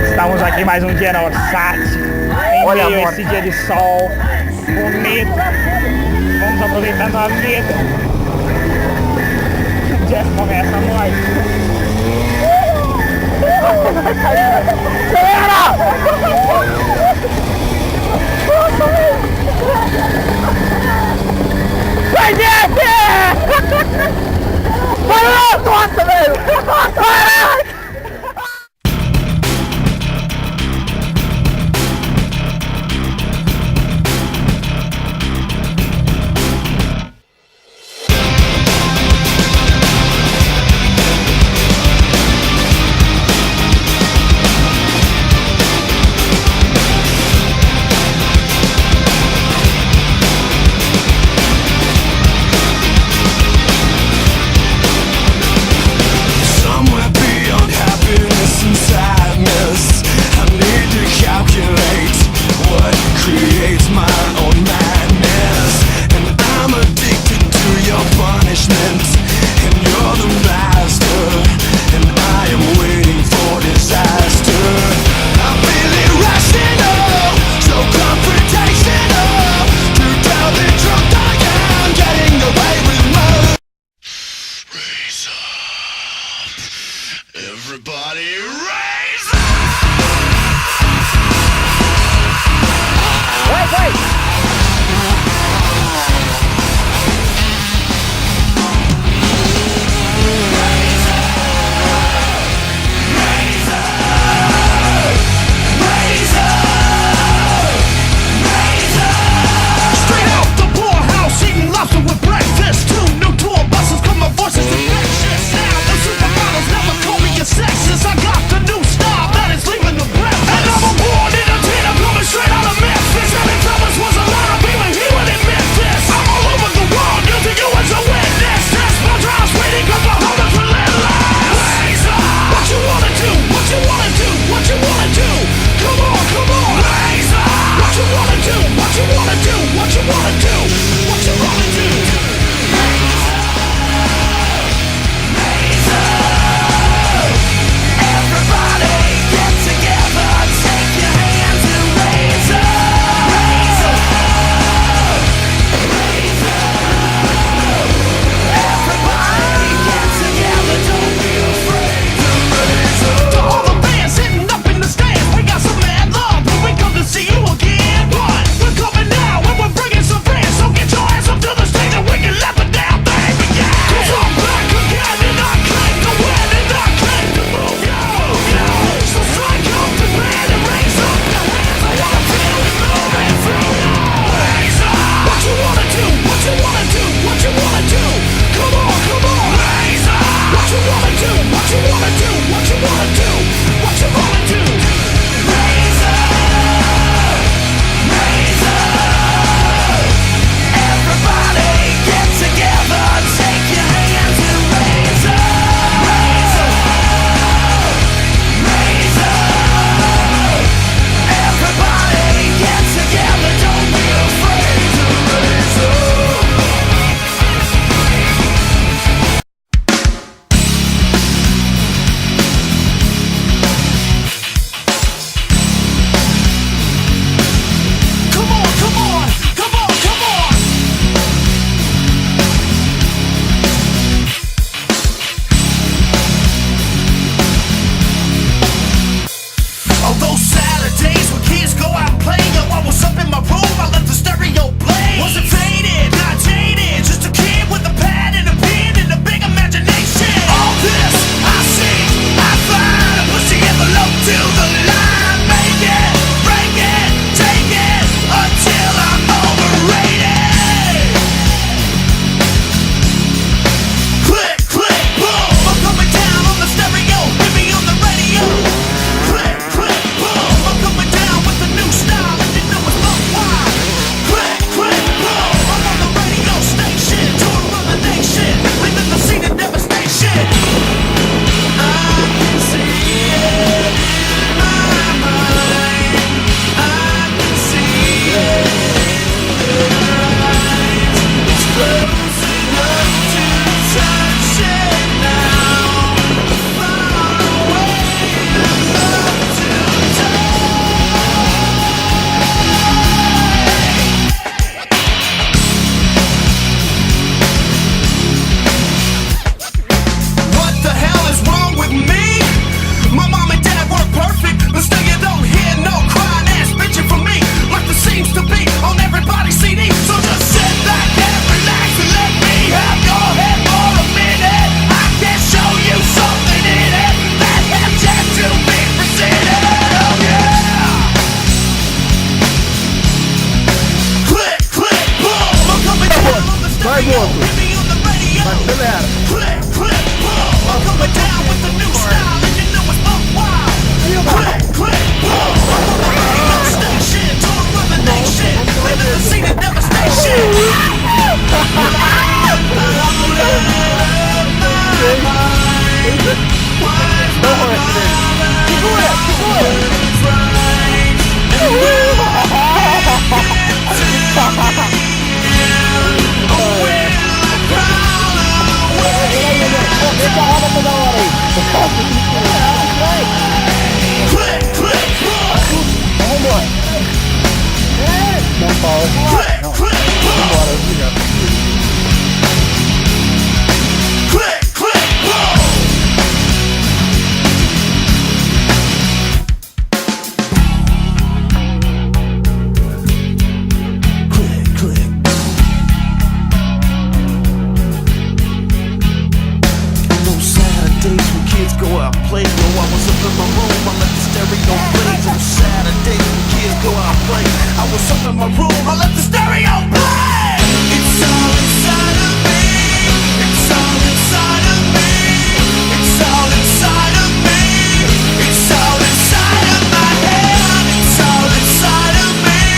Estamos aqui mais um dia na Orsat, em Olha, meio a amor. esse dia de sol bonito. Vamos aproveitando a vida. O Jeff começa a noite. Vai, Jeff! Para! Nossa, velho! Para! Somewhere beyond happiness and sadness, I need to calculate what creates my own madness. And I'm addicted to your punishment, and you're the master, and I am waiting for disaster. I'm feeling rational, so confrontational. To tell the truth, I am getting away with murder. Raise up, everybody raise up! Vai! Straight out the poorhouse, eating lobster with breakfast. Two new tour buses, 'cause my voice is infectious. Now the supermodels never call me a sexist. I got the go out and play. Yo, I was up in my room, I let the stereo blaze. On Saturday, when kids go out and play, I was up in my room, I let the stereo play. It's all